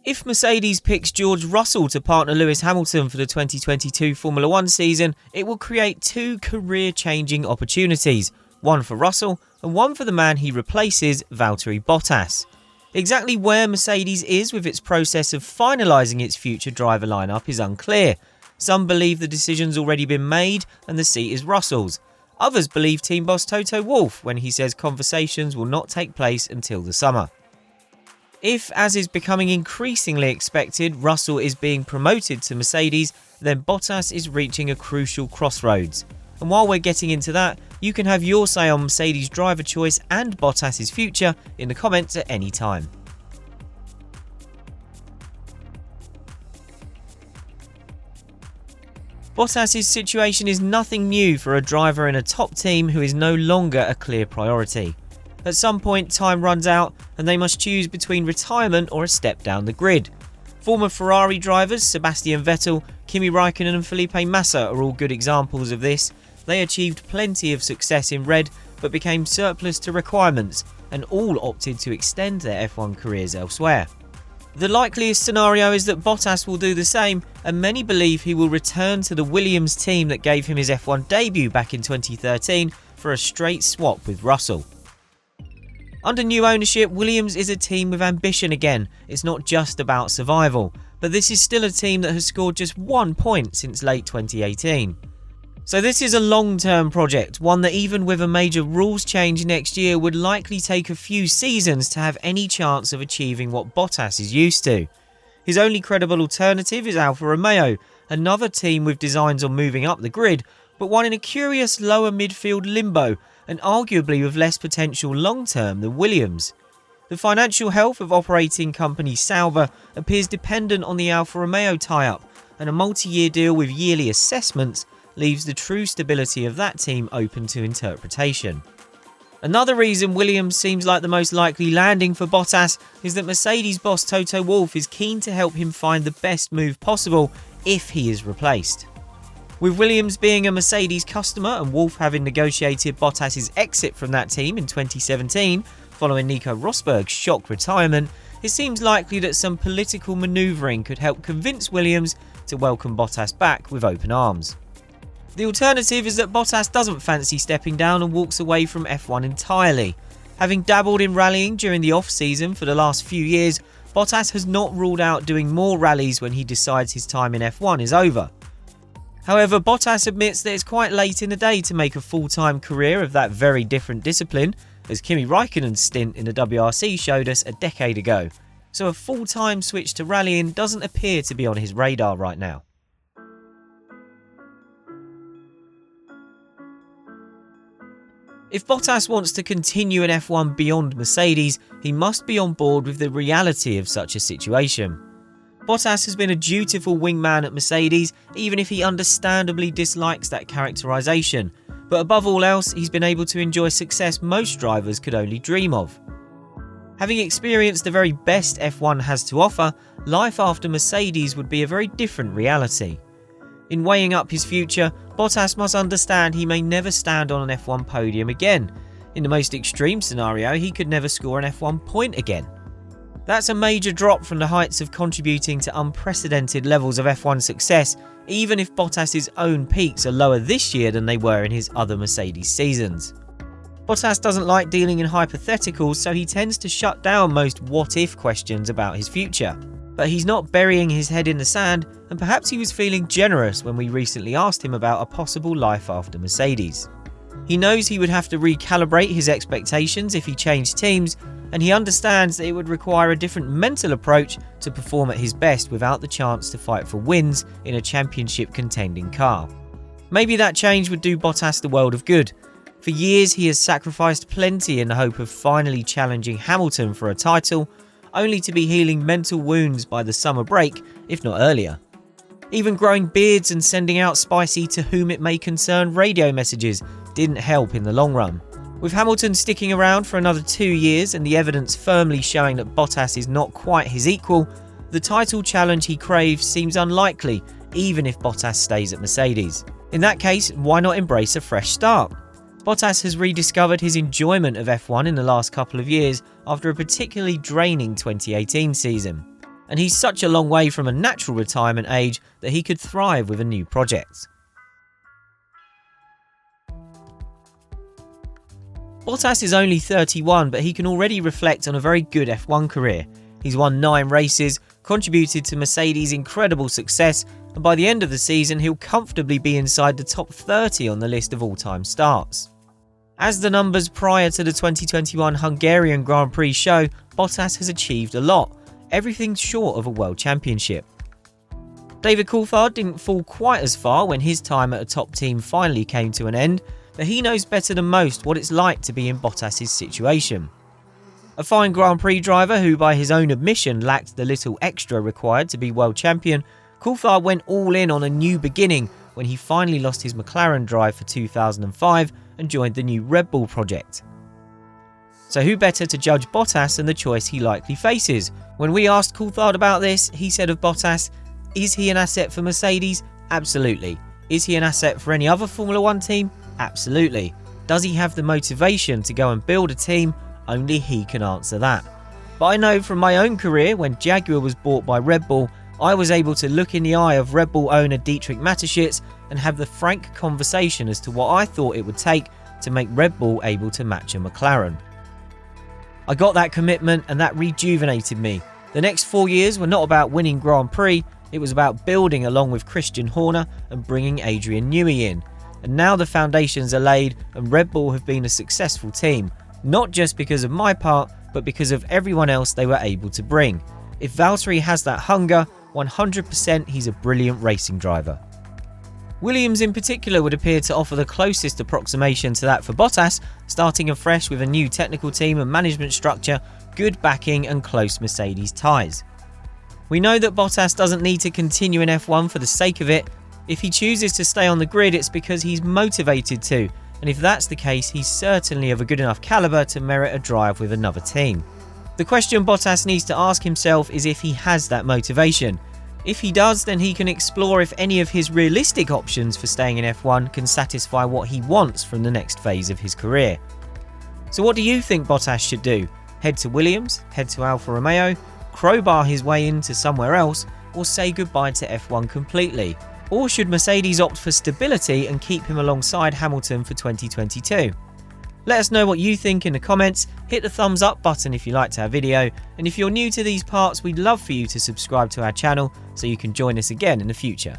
If Mercedes picks George Russell to partner Lewis Hamilton for the 2022 Formula 1 season, it will create two career-changing opportunities, one for Russell and one for the man he replaces, Valtteri Bottas. Exactly where Mercedes is with its process of finalising its future driver lineup is unclear. Some believe the decision's already been made and the seat is Russell's. Others believe team boss Toto Wolff when he says conversations will not take place until the summer. If, as is becoming increasingly expected, Russell is being promoted to Mercedes, then Bottas is reaching a crucial crossroads. And while we're getting into that, you can have your say on Mercedes driver choice and Bottas' future in the comments at any time. Bottas' situation is nothing new for a driver in a top team who is no longer a clear priority. At some point, time runs out and they must choose between retirement or a step down the grid. Former Ferrari drivers Sebastian Vettel, Kimi Raikkonen and Felipe Massa are all good examples of this. They achieved plenty of success in Red but became surplus to requirements and all opted to extend their F1 careers elsewhere. The likeliest scenario is that Bottas will do the same, and many believe he will return to the Williams team that gave him his F1 debut back in 2013 for a straight swap with Russell. Under new ownership, Williams is a team with ambition again. It's not just about survival, but this is still a team that has scored just 1 point since late 2018. So this is a long-term project, one that even with a major rules change next year would likely take a few seasons to have any chance of achieving what Bottas is used to. His only credible alternative is Alfa Romeo, another team with designs on moving up the grid, but one in a curious lower midfield limbo, and arguably with less potential long-term than Williams. The financial health of operating company Sauber appears dependent on the Alfa Romeo tie-up, and a multi-year deal with yearly assessments leaves the true stability of that team open to interpretation. Another reason Williams seems like the most likely landing for Bottas is that Mercedes boss Toto Wolff is keen to help him find the best move possible if he is replaced. With Williams being a Mercedes customer and Wolff having negotiated Bottas' exit from that team in 2017 following Nico Rosberg's shock retirement, it seems likely that some political manoeuvring could help convince Williams to welcome Bottas back with open arms. The alternative is that Bottas doesn't fancy stepping down and walks away from F1 entirely. Having dabbled in rallying during the off-season for the last few years, Bottas has not ruled out doing more rallies when he decides his time in F1 is over. However, Bottas admits that it's quite late in the day to make a full-time career of that very different discipline, as Kimi Raikkonen's stint in the WRC showed us a decade ago. So a full-time switch to rallying doesn't appear to be on his radar right now. If Bottas wants to continue in F1 beyond Mercedes, he must be on board with the reality of such a situation. Bottas has been a dutiful wingman at Mercedes, even if he understandably dislikes that characterisation, but above all else, he's been able to enjoy success most drivers could only dream of. Having experienced the very best F1 has to offer, life after Mercedes would be a very different reality. In weighing up his future, Bottas must understand he may never stand on an F1 podium again. In the most extreme scenario, he could never score an F1 point again. That's a major drop from the heights of contributing to unprecedented levels of F1 success, even if Bottas' own peaks are lower this year than they were in his other Mercedes seasons. Bottas doesn't like dealing in hypotheticals, so he tends to shut down most what-if questions about his future. But he's not burying his head in the sand, and perhaps he was feeling generous when we recently asked him about a possible life after Mercedes. He knows he would have to recalibrate his expectations if he changed teams, and he understands that it would require a different mental approach to perform at his best without the chance to fight for wins in a championship contending car. Maybe that change would do Bottas the world of good. For years he has sacrificed plenty in the hope of finally challenging Hamilton for a title, only to be healing mental wounds by the summer break, if not earlier. Even growing beards and sending out spicy to whom it may concern radio messages didn't help in the long run. With Hamilton sticking around for another 2 years and the evidence firmly showing that Bottas is not quite his equal, the title challenge he craves seems unlikely, even if Bottas stays at Mercedes. In that case, why not embrace a fresh start? Bottas has rediscovered his enjoyment of F1 in the last couple of years after a particularly draining 2018 season. and he's such a long way from a natural retirement age that he could thrive with a new project. Bottas is only 31, but he can already reflect on a very good F1 career. He's won 9 races, contributed to Mercedes' incredible success, and by the end of the season he'll comfortably be inside the top 30 on the list of all-time starts. As the numbers prior to the 2021 Hungarian Grand Prix show, Bottas has achieved a lot, everything short of a world championship. David Coulthard didn't fall quite as far when his time at a top team finally came to an end, but he knows better than most what it's like to be in Bottas' situation. A fine Grand Prix driver who by his own admission lacked the little extra required to be world champion, Coulthard went all in on a new beginning when he finally lost his McLaren drive for 2005 and joined the new Red Bull project. So who better to judge Bottas than the choice he likely faces? When we asked Coulthard about this, he said of Bottas, "Is he an asset for Mercedes? Absolutely. Is he an asset for any other Formula 1 team? Absolutely. Does he have the motivation to go and build a team? Only he can answer that. But I know from my own career, when Jaguar was bought by Red Bull, I was able to look in the eye of Red Bull owner Dietrich Mateschitz and have the frank conversation as to what I thought it would take to make Red Bull able to match a McLaren. I got that commitment and that rejuvenated me. The next 4 years were not about winning Grand Prix, it was about building along with Christian Horner and bringing Adrian Newey in. And now the foundations are laid and Red Bull have been a successful team, not just because of my part, but because of everyone else they were able to bring. If Valtteri has that hunger, 100% he's a brilliant racing driver." Williams in particular would appear to offer the closest approximation to that for Bottas, starting afresh with a new technical team and management structure, good backing and close Mercedes ties. We know that Bottas doesn't need to continue in F1 for the sake of it. If he chooses to stay on the grid, it's because he's motivated to, and if that's the case, he's certainly of a good enough calibre to merit a drive with another team. The question Bottas needs to ask himself is if he has that motivation. If he does, then he can explore if any of his realistic options for staying in F1 can satisfy what he wants from the next phase of his career. So what do you think Bottas should do? Head to Williams, head to Alfa Romeo, crowbar his way into somewhere else, or say goodbye to F1 completely? Or should Mercedes opt for stability and keep him alongside Hamilton for 2022? Let us know what you think in the comments, hit the thumbs up button if you liked our video, and if you're new to these parts, we'd love for you to subscribe to our channel so you can join us again in the future.